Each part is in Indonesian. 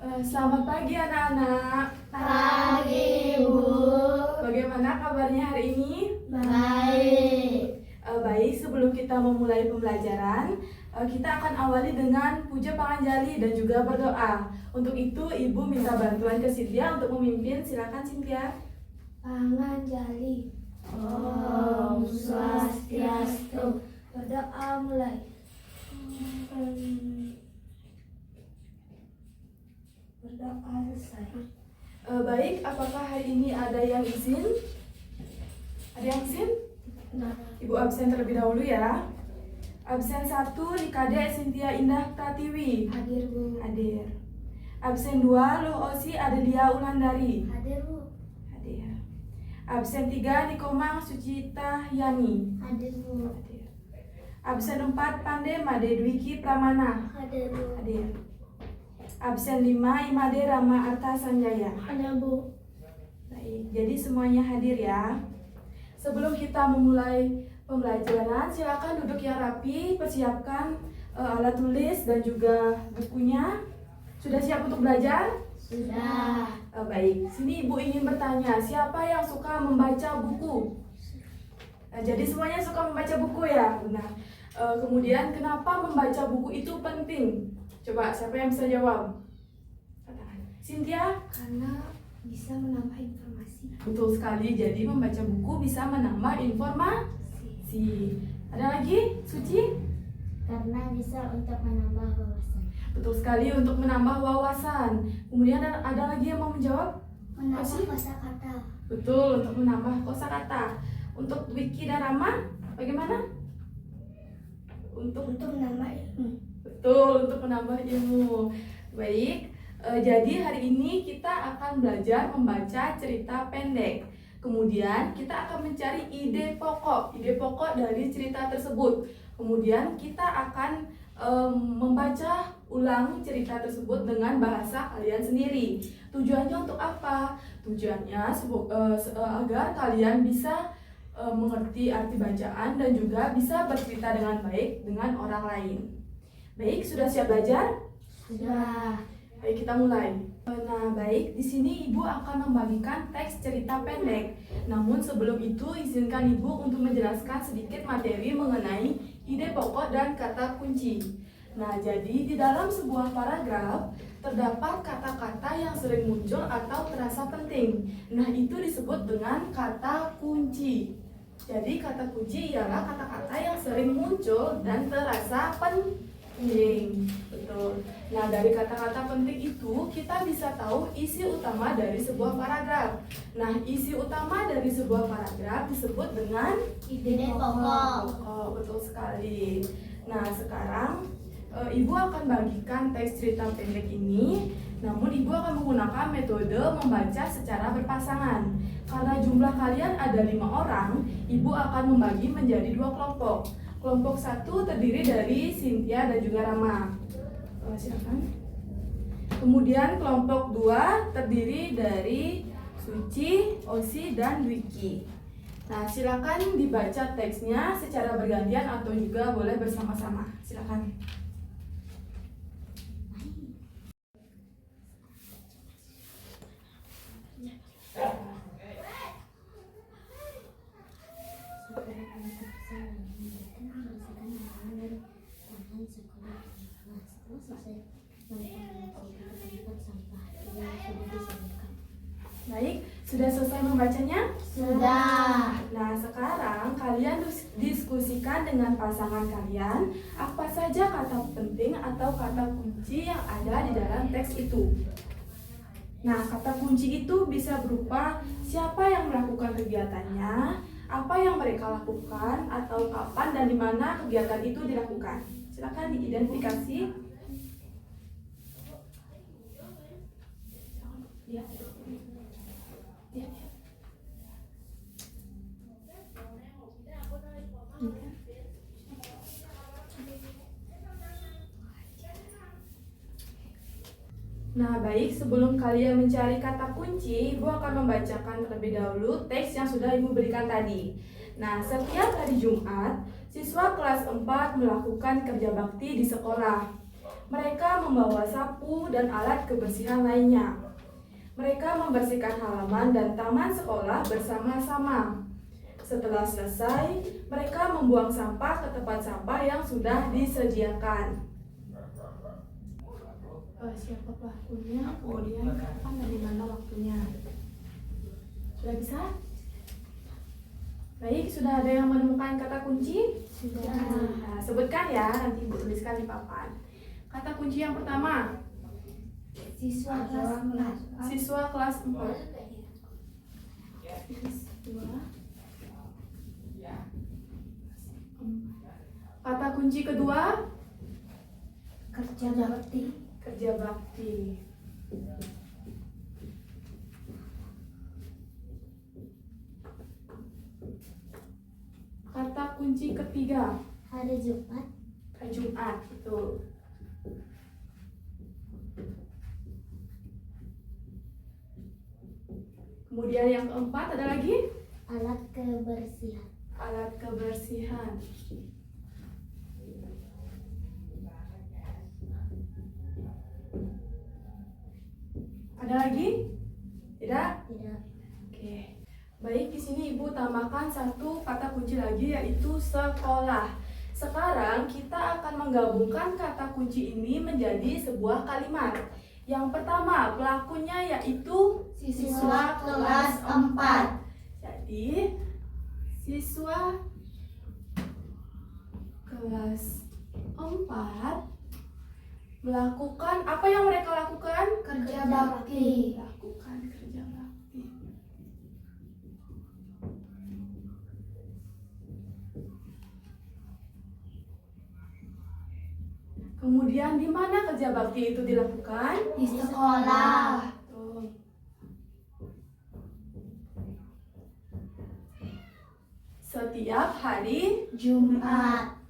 Selamat pagi anak-anak. Pagi, Bu. Bagaimana kabarnya hari ini? Baik. Baik, sebelum kita memulai pembelajaran, kita akan awali dengan puja panganjali dan juga berdoa. Untuk itu, Ibu minta bantuan ke Cynthia untuk memimpin. Silakan Cynthia. Panganjali. Om Swastiastu. Berdoa mulai. Berdoa selesai. Baik, apakah hari ini ada yang izin? Ada yang izin? Ibu absen terlebih dahulu ya. Absen 1, Rikade Cynthia Indah Pratiwi. Hadir, Bu. Hadir. Absen 2, Loh Osi Adelia Ulandari. Hadir, Bu. Hadir. Absen 3, Nikomang Sucita Yani. Hadir, Bu. Hadir. Absen 4, Pande Made Dwiki Pramana. Hadir, Bu. Hadir. Absen 5, Imade Rama Arta Sanjaya. Hadir, Bu. Baik, jadi semuanya hadir ya. Sebelum kita memulai pembelajaran, silakan duduk yang rapi, persiapkan alat tulis dan juga bukunya. Sudah siap untuk belajar? Sudah. Baik, sini Ibu ingin bertanya, siapa yang suka membaca buku? Jadi semuanya suka membaca buku ya? Nah, kemudian kenapa membaca buku itu penting? Coba, siapa yang bisa jawab? Katakan. Cynthia? Karena bisa menambah informasi. Betul sekali, jadi membaca buku bisa menambah informasi. Ada lagi, Suci? Karena bisa untuk menambah wawasan. Betul sekali, untuk menambah wawasan. Kemudian ada lagi yang mau menjawab? Menambah kosakata. Betul, untuk menambah kosakata. Untuk Wiki dan Rama, bagaimana? Untuk menambah ilmu. Betul, untuk menambah ilmu. Baik, jadi hari ini kita akan belajar membaca cerita pendek. Kemudian kita akan mencari ide pokok dari cerita tersebut. Kemudian kita akan membaca ulang cerita tersebut dengan bahasa kalian sendiri. Tujuannya untuk apa? Tujuannya agar kalian bisa mengerti arti bacaan dan juga bisa bercerita dengan baik dengan orang lain. Baik, sudah siap belajar? Sudah. Baik, kita mulai. Nah, baik, di sini Ibu akan membagikan teks cerita pendek. Namun sebelum itu, izinkan Ibu untuk menjelaskan sedikit materi mengenai ide pokok dan kata kunci. Nah, jadi di dalam sebuah paragraf terdapat kata-kata yang sering muncul atau terasa penting. Nah, itu disebut dengan kata kunci. Jadi kata kunci ialah kata-kata yang sering muncul dan terasa penting. Betul. Nah, dari kata-kata penting itu kita bisa tahu isi utama dari sebuah paragraf. Nah, isi utama dari sebuah paragraf disebut dengan Ide pokok. Oh, betul sekali. Nah, sekarang Ibu akan bagikan teks cerita pendek ini. Namun Ibu akan menggunakan metode membaca secara berpasangan. Karena jumlah kalian ada 5 orang, Ibu akan membagi menjadi 2 kelompok. Kelompok 1 terdiri dari Cynthia dan juga Rama. Silakan. Kemudian kelompok 2 terdiri dari Suci, Osi, dan Wiki. Nah, silakan dibaca teksnya secara bergantian atau juga boleh bersama-sama. Silakan. Baik, sudah selesai membacanya? Sudah. Nah, sekarang kalian diskusikan dengan pasangan kalian apa saja kata penting atau kata kunci yang ada di dalam teks itu. Nah, kata kunci itu bisa berupa siapa yang melakukan kegiatannya, apa yang mereka lakukan, atau kapan dan di mana kegiatan itu dilakukan. Silakan diidentifikasi. Nah, baik, sebelum kalian mencari kata kunci, Ibu akan membacakan terlebih dahulu teks yang sudah Ibu berikan tadi. Nah, setiap hari Jumat, siswa kelas 4 melakukan kerja bakti di sekolah. Mereka membawa sapu dan alat kebersihan lainnya. Mereka membersihkan halaman dan taman sekolah bersama-sama. Setelah selesai, mereka membuang sampah ke tempat sampah yang sudah disediakan. Siapa pelakunya, kemudian kapan dan di mana waktunya. Sudah bisa? Baik, sudah ada yang menemukan kata kunci? Sudah. Nah, sebutkan ya, nanti Ibu tuliskan di papan. Kata kunci yang pertama, Siswa kelas 4. siswa kelas 4. Siswa. Kata kunci kedua, Kerja bakti. kerja bakti. Kata kunci ketiga, Hari Jumat. hari Jumat, betul. Kemudian yang keempat ada lagi Alat kebersihan. alat kebersihan. Ada lagi? Tidak? Tidak. Oke. Baik, di sini Ibu tambahkan satu kata kunci lagi yaitu sekolah. Sekarang kita akan menggabungkan kata kunci ini menjadi sebuah kalimat. Yang pertama, pelakunya yaitu Siswa kelas 4. Jadi, siswa kelas 4 melakukan apa yang mereka lakukan? Kerja bakti. Lakukan kerja bakti. Kemudian di mana kerja bakti itu dilakukan? Di sekolah. Betul. Setiap hari Jumat.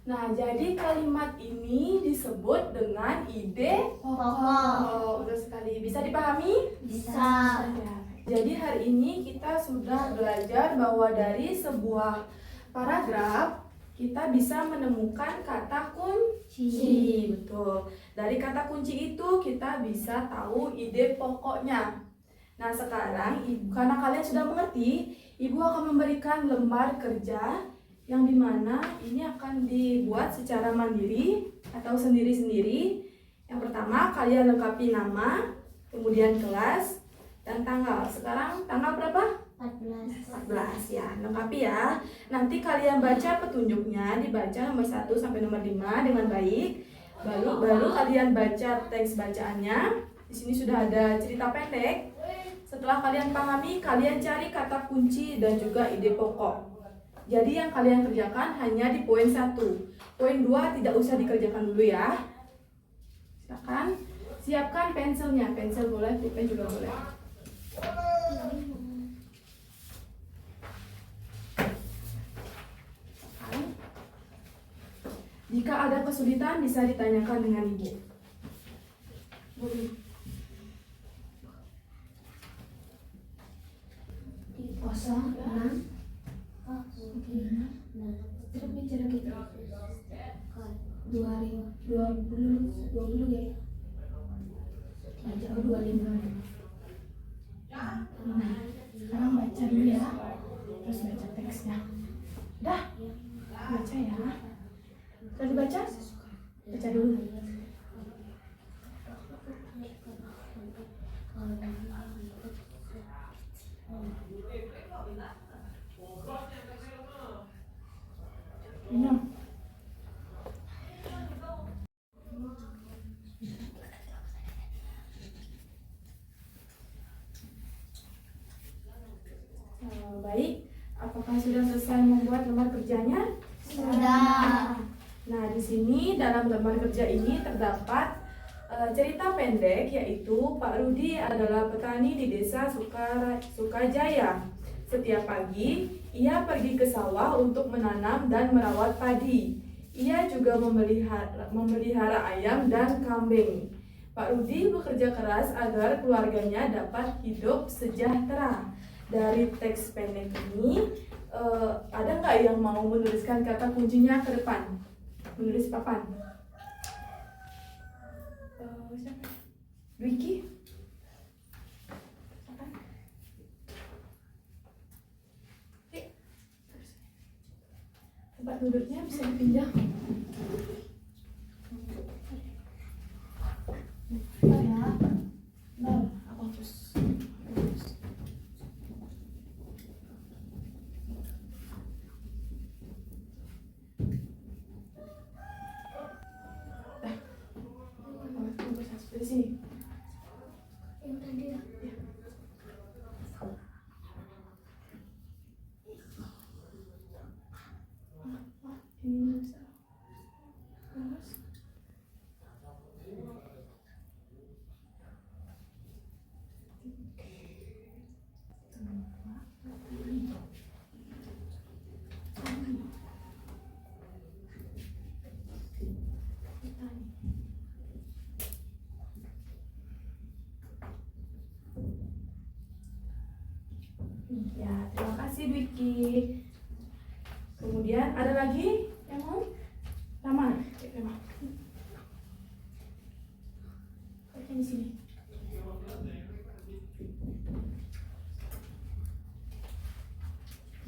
Nah, jadi kalimat ini disebut dengan ide Pokok. Oh, betul sekali. Bisa dipahami? Bisa. Ya. Jadi hari ini kita sudah belajar bahwa dari sebuah paragraf kita bisa menemukan kata kunci. Betul. Dari kata kunci itu kita bisa tahu ide pokoknya. Nah, sekarang karena kalian sudah mengerti, Ibu akan memberikan lembar kerja yang dimana ini akan dibuat secara mandiri atau sendiri-sendiri. Yang pertama, kalian lengkapi nama, kemudian kelas, dan tanggal. Sekarang tanggal berapa? 14. 14 ya, lengkapi ya. Nanti kalian baca petunjuknya, dibaca nomor 1 sampai nomor 5 dengan baik. Baru kalian baca teks bacaannya. Di sini sudah ada cerita pendek. Setelah kalian pahami, kalian cari kata kunci dan juga ide pokok. Jadi yang kalian kerjakan hanya di poin 1. Poin 2 tidak usah dikerjakan dulu ya. Silakan siapkan pensilnya. Pensil boleh, pulpen juga boleh. Jika ada kesulitan bisa ditanyakan dengan Ibu. Kosong 6. Terus bicara kita 20 ya. Baca 25. Nah, sekarang baca dulu ya. Terus baca teksnya. Dah, baca ya. Sudah dibaca? Baca dulu. Minum. Baik, apakah sudah selesai membuat lembar kerjanya? Sudah. Nah, di sini dalam lembar kerja ini terdapat cerita pendek, yaitu Pak Rudi adalah petani di desa Sukajaya. Setiap pagi, ia pergi ke sawah untuk menanam dan merawat padi. Ia juga memelihara ayam dan kambing. Pak Rudi bekerja keras agar keluarganya dapat hidup sejahtera. Dari teks pendek ini, ada nggak yang mau menuliskan kata kuncinya ke depan? Menulis papan. Siapa? Dwiki? Siapa? Tempat duduknya bisa dipindah. Ya. Aku hapus. Dari sini. Yang tadi ya. Ini bisa. Terus. Ya, terima kasih Dwiki. Kemudian ada lagi yang mau? Rama, Rama. Bagian di sini.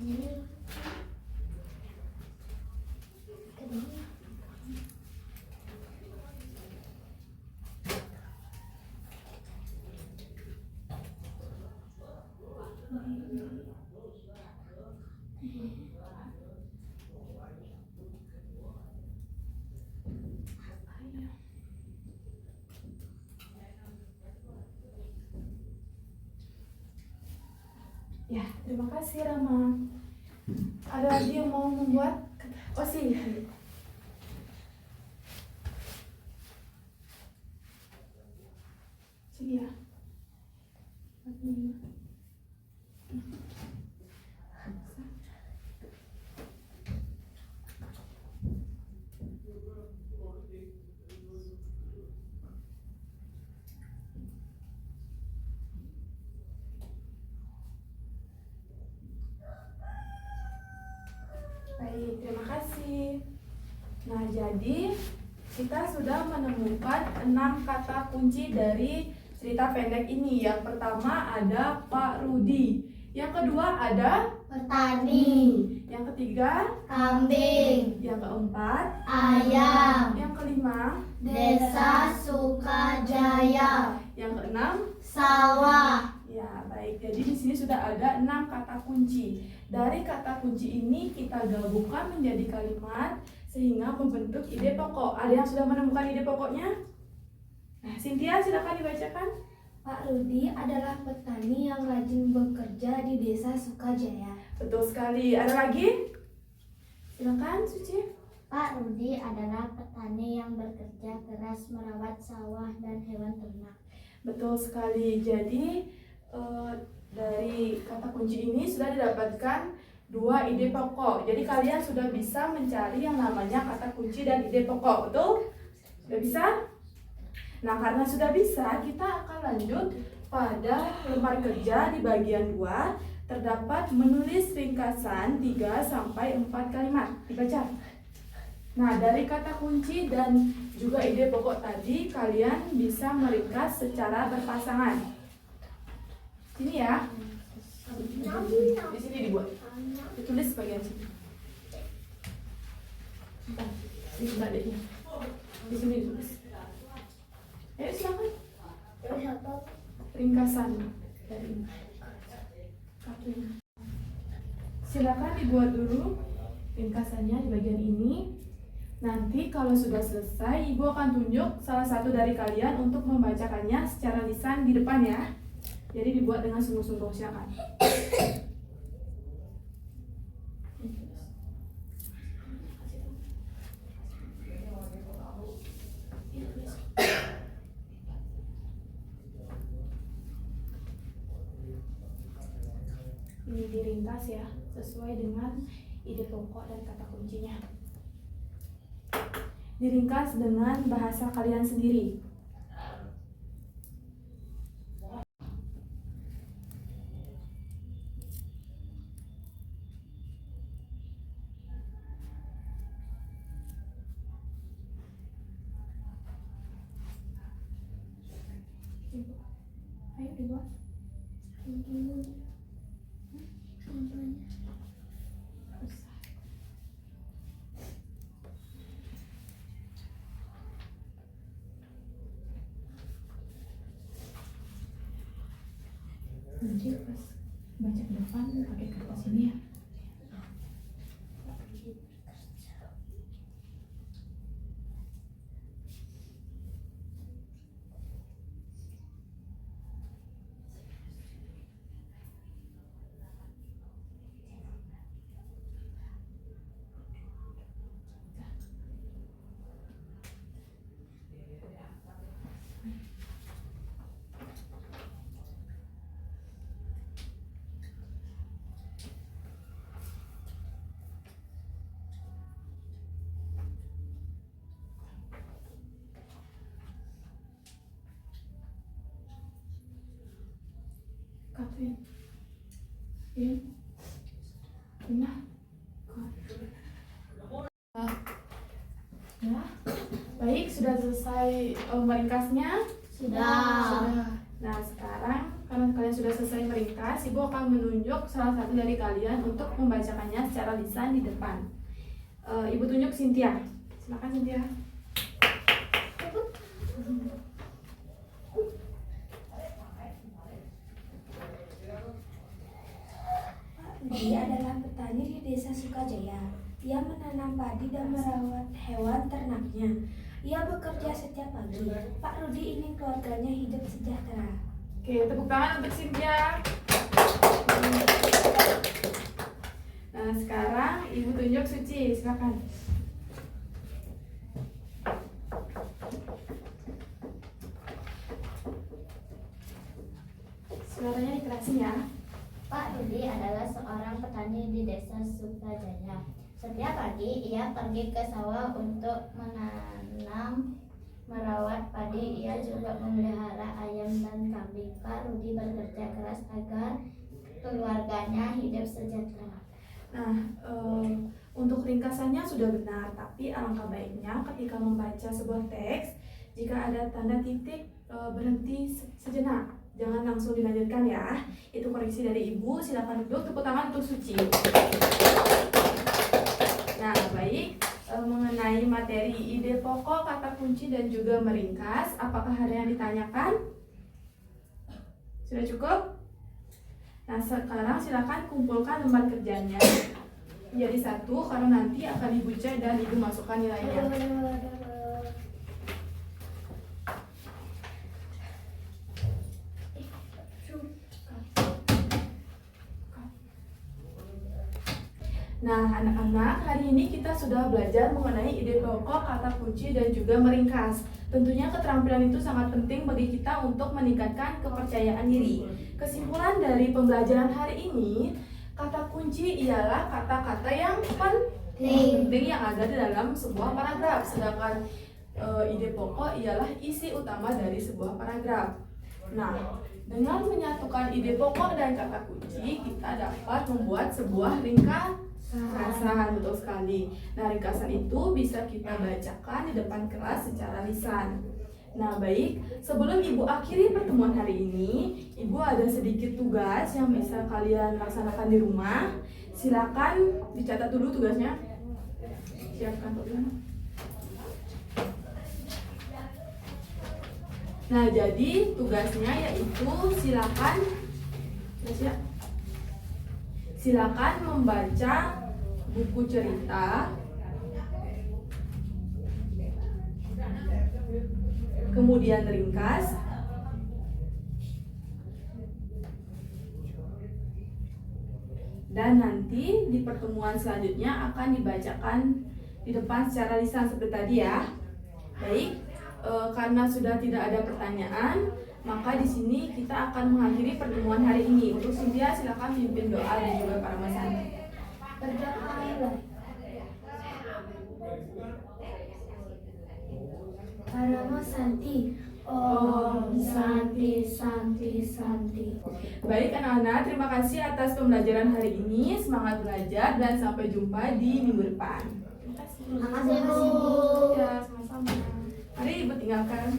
Ini. Kedua. Ya, terima kasih Rama. Ada lagi yang mau membuat? Oh sih. Sini ya. Baik, terima kasih. Nah, jadi kita sudah menemukan 6 kata kunci dari cerita pendek ini. Yang pertama ada Pak Rudi. Yang kedua ada Petani. Yang ketiga Kambing. Yang keempat Ayam. Yang kelima Desa Sukajaya. Yang keenam Sawah. ya, baik. Jadi di sini sudah ada 6 kata kunci. Dari kata kunci ini kita gabungkan menjadi kalimat sehingga membentuk ide pokok. Ada yang sudah menemukan ide pokoknya? Nah, Cynthia silakan dibacakan. Pak Rudi adalah petani yang rajin bekerja di Desa Sukajaya. Betul sekali. Ada lagi? Silakan, Suci. Pak Rudi adalah petani yang bekerja keras merawat sawah dan hewan ternak. Betul sekali. Jadi dari kata kunci ini sudah didapatkan 2 ide pokok. Jadi kalian sudah bisa mencari yang namanya kata kunci dan ide pokok. Betul? Sudah bisa? Nah, karena sudah bisa, kita akan lanjut pada lembar kerja di bagian 2. Terdapat menulis ringkasan 3-4 kalimat. Dibaca. Nah, dari kata kunci dan juga ide pokok tadi, kalian bisa meringkas secara berpasangan. Sini ya. Di sini dibuat. Ditulis bagian sini. Bentar, di sebelah adiknya. Di sini ditulis. Ayo silakan. Ringkasan dari ini. Kartunya. Silakan dibuat dulu ringkasannya di bagian ini. Nanti kalau sudah selesai, Ibu akan tunjuk salah satu dari kalian untuk membacakannya secara lisan di depan ya. Jadi dibuat dengan sungguh-sungguh, silakan. Ini diringkas ya, sesuai dengan ide pokok dan kata kuncinya. Diringkas dengan bahasa kalian sendiri. Ayo dibuat. Nanti pas baca ke depan pakai kertas ini ya. Katrin, Nah, ya, baik, sudah selesai meringkasnya. Sudah. Nah, sekarang karena kalian sudah selesai meringkas, Ibu akan menunjuk salah satu dari kalian untuk membacakannya secara lisan di depan. Ibu tunjuk Cynthia. Silakan Cynthia. Dia adalah petani di desa Sukajaya. Ia menanam padi dan merawat hewan ternaknya. Ia bekerja setiap pagi. Pak Rudi ingin keluarganya hidup sejahtera. Oke, tepuk tangan untuk Cynthia. Nah, sekarang Ibu tunjuk Suci. Silakan. Suaranya dikerasin ya. Pak Rudi adalah seorang petani di desa Sukajaya. Setiap pagi ia pergi ke sawah untuk menanam, merawat padi. Ia juga memelihara ayam dan kambing. Pak Rudi bekerja keras agar keluarganya hidup sejahtera. Nah, untuk ringkasannya sudah benar, tapi alangkah baiknya ketika membaca sebuah teks, jika ada tanda titik, berhenti sejenak. Jangan langsung dilanjutkan ya. Itu koreksi dari Ibu. Silakan duduk. Tepuk tangan untuk Suci. Nah, baik. Mengenai materi ide pokok, kata kunci, dan juga meringkas, apakah ada yang ditanyakan? Sudah cukup? Nah, sekarang silakan kumpulkan lembar kerjanya jadi satu, karena nanti akan Ibu cek dan Ibu masukkan nilainya. Nah, anak-anak, hari ini kita sudah belajar mengenai ide pokok, kata kunci, dan juga meringkas. Tentunya keterampilan itu sangat penting bagi kita untuk meningkatkan kepercayaan diri. Kesimpulan dari pembelajaran hari ini, kata kunci ialah kata-kata yang penting yang ada di dalam sebuah paragraf. Sedangkan ide pokok ialah isi utama dari sebuah paragraf. Nah, dengan menyatukan ide pokok dan kata kunci, kita dapat membuat sebuah ringkasan. Betul sekali. Nah, ringkasan itu bisa kita bacakan di depan kelas secara lisan. Nah, baik, sebelum Ibu akhiri pertemuan hari ini, Ibu ada sedikit tugas yang bisa kalian laksanakan di rumah. Silakan dicatat dulu tugasnya. Siapkan tugasnya. Nah, jadi tugasnya yaitu silakan membaca buku cerita, kemudian ringkas, dan nanti di pertemuan selanjutnya akan dibacakan di depan secara lisan seperti tadi ya. Baik, karena sudah tidak ada pertanyaan, maka di sini kita akan mengakhiri pertemuan hari ini. Untuk Cynthia, silakan pimpin doa dan juga para masantri. Berdoalah. Para Santi. Om Santi Santi Santi. Baik anak-anak, terima kasih atas pembelajaran hari ini. Semangat belajar dan sampai jumpa di minggu depan. Terima kasih, Bu. Ya, sama-sama. Mari Ibu tinggalkan.